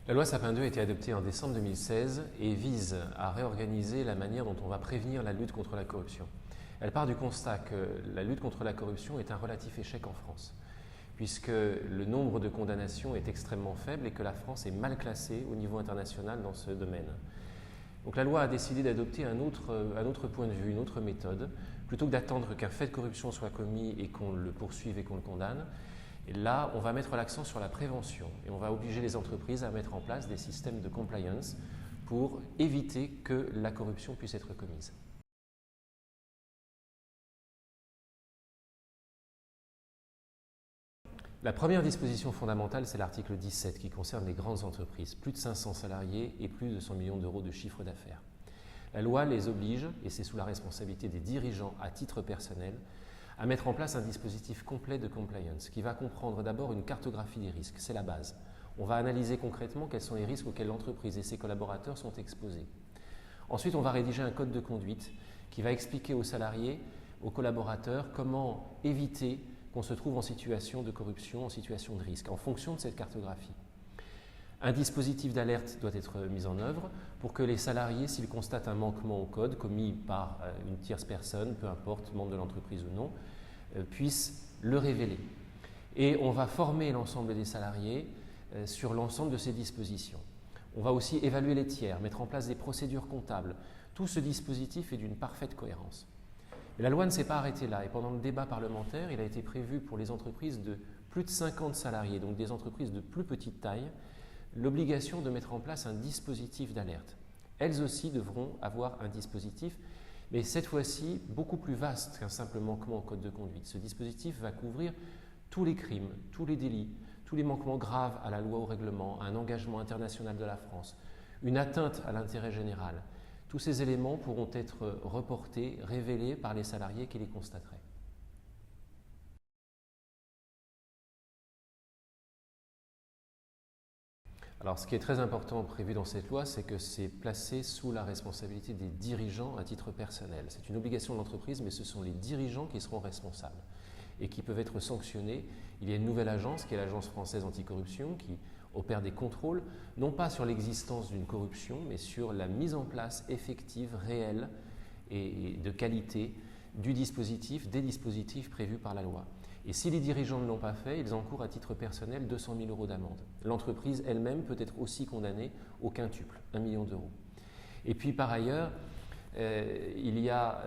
La loi Sapin 2 a été adoptée en décembre 2016 et vise à réorganiser la manière dont on va prévenir la lutte contre la corruption. Elle part du constat que la lutte contre la corruption est un relatif échec en France, puisque le nombre de condamnations est extrêmement faible et que la France est mal classée au niveau international dans ce domaine. Donc la loi a décidé d'adopter un autre point de vue, une autre méthode. Plutôt que d'attendre qu'un fait de corruption soit commis et qu'on le poursuive et qu'on le condamne, et là, on va mettre l'accent sur la prévention et on va obliger les entreprises à mettre en place des systèmes de compliance pour éviter que la corruption puisse être commise. La première disposition fondamentale, c'est l'article 17 qui concerne les grandes entreprises, plus de 500 salariés et plus de 100 millions d'euros de chiffre d'affaires. La loi les oblige, et c'est sous la responsabilité des dirigeants à titre personnel, à mettre en place un dispositif complet de compliance qui va comprendre d'abord une cartographie des risques, c'est la base. On va analyser concrètement quels sont les risques auxquels l'entreprise et ses collaborateurs sont exposés. Ensuite, on va rédiger un code de conduite qui va expliquer aux salariés, aux collaborateurs, comment éviter qu'on se trouve en situation de corruption, en situation de risque, en fonction de cette cartographie. Un dispositif d'alerte doit être mis en œuvre pour que les salariés, s'ils constatent un manquement au code commis par une tierce personne, peu importe, membre de l'entreprise ou non, puissent le révéler. Et on va former l'ensemble des salariés sur l'ensemble de ces dispositions. On va aussi évaluer les tiers, mettre en place des procédures comptables. Tout ce dispositif est d'une parfaite cohérence. Mais la loi ne s'est pas arrêtée là et pendant le débat parlementaire, il a été prévu pour les entreprises de plus de 50 salariés, donc des entreprises de plus petite taille, l'obligation de mettre en place un dispositif d'alerte. Elles aussi devront avoir un dispositif, mais cette fois-ci beaucoup plus vaste qu'un simple manquement au code de conduite. Ce dispositif va couvrir tous les crimes, tous les délits, tous les manquements graves à la loi ou au règlement, à un engagement international de la France, une atteinte à l'intérêt général. Tous ces éléments pourront être reportés, révélés par les salariés qui les constateraient. Alors, ce qui est très important prévu dans cette loi, c'est que c'est placé sous la responsabilité des dirigeants à titre personnel. C'est une obligation de l'entreprise, mais ce sont les dirigeants qui seront responsables et qui peuvent être sanctionnés. Il y a une nouvelle agence, qui est l'Agence française anticorruption, qui opère des contrôles, non pas sur l'existence d'une corruption, mais sur la mise en place effective, réelle et de qualité du dispositif, des dispositifs prévus par la loi. Et si les dirigeants ne l'ont pas fait, ils encourent à titre personnel 200 000 € d'amende. L'entreprise elle-même peut être aussi condamnée au quintuple, 1 million d'euros. Et puis par ailleurs, il y a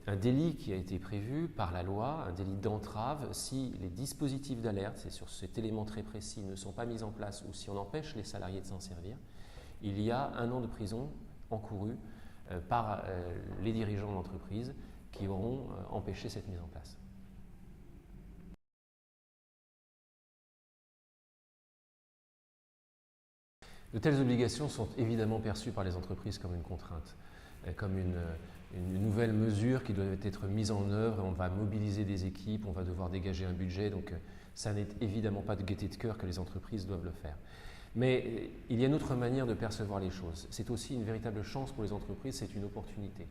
un délit qui a été prévu par la loi, un délit d'entrave, si les dispositifs d'alerte, c'est sur cet élément très précis, ne sont pas mis en place ou si on empêche les salariés de s'en servir, il y a 1 an de prison encouru par les dirigeants de l'entreprise qui auront empêché cette mise en place. De telles obligations sont évidemment perçues par les entreprises comme une contrainte, comme une nouvelle mesure qui doit être mise en œuvre. On va mobiliser des équipes, on va devoir dégager un budget, donc ça n'est évidemment pas de gaieté de cœur que les entreprises doivent le faire. Mais il y a une autre manière de percevoir les choses. C'est aussi une véritable chance pour les entreprises, c'est une opportunité.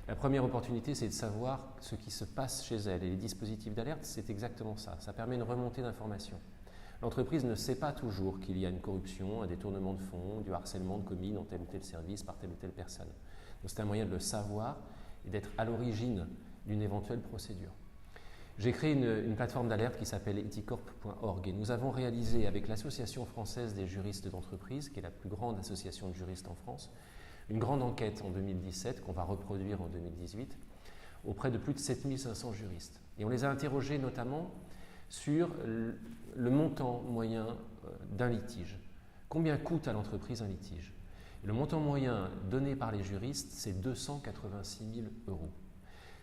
La première opportunité, c'est de savoir ce qui se passe chez elles. Et les dispositifs d'alerte, c'est exactement ça. Ça permet une remontée d'informations. L'entreprise ne sait pas toujours qu'il y a une corruption, un détournement de fonds, du harcèlement commis dans tel ou tel service par telle ou telle personne. Donc c'est un moyen de le savoir et d'être à l'origine d'une éventuelle procédure. J'ai créé une plateforme d'alerte qui s'appelle eticorp.org et nous avons réalisé avec l'Association française des juristes d'entreprise, qui est la plus grande association de juristes en France, une grande enquête en 2017 qu'on va reproduire en 2018 auprès de plus de 7500 juristes. Et on les a interrogés notamment sur le montant moyen d'un litige. Combien coûte à l'entreprise un litige? Le montant moyen donné par les juristes, c'est 286 000 €.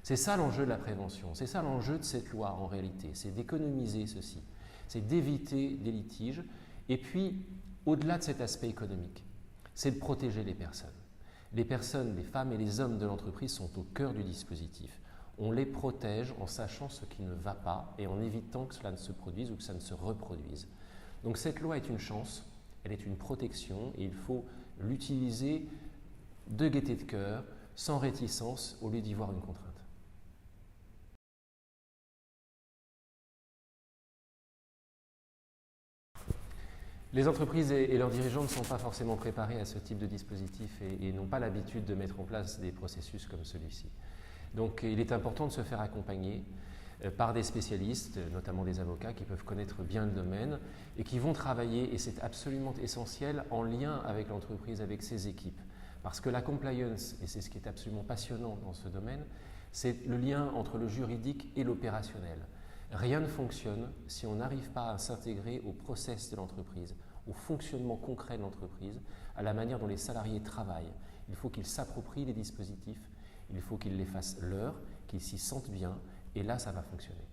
C'est ça l'enjeu de la prévention, c'est ça l'enjeu de cette loi en réalité, c'est d'économiser ceci, c'est d'éviter des litiges et puis, au-delà de cet aspect économique, c'est de protéger les personnes. Les personnes, les femmes et les hommes de l'entreprise sont au cœur du dispositif. On les protège en sachant ce qui ne va pas et en évitant que cela ne se produise ou que ça ne se reproduise. Donc cette loi est une chance, elle est une protection et il faut l'utiliser de gaieté de cœur, sans réticence, au lieu d'y voir une contrainte. Les entreprises et leurs dirigeants ne sont pas forcément préparés à ce type de dispositif et n'ont pas l'habitude de mettre en place des processus comme celui-ci. Donc il est important de se faire accompagner par des spécialistes, notamment des avocats qui peuvent connaître bien le domaine et qui vont travailler, et c'est absolument essentiel, en lien avec l'entreprise, avec ses équipes. Parce que la compliance, et c'est ce qui est absolument passionnant dans ce domaine, c'est le lien entre le juridique et l'opérationnel. Rien ne fonctionne si on n'arrive pas à s'intégrer au process de l'entreprise, au fonctionnement concret de l'entreprise, à la manière dont les salariés travaillent. Il faut qu'ils s'approprient les dispositifs, il faut qu'ils les fassent leurs, qu'ils s'y sentent bien, et là, ça va fonctionner.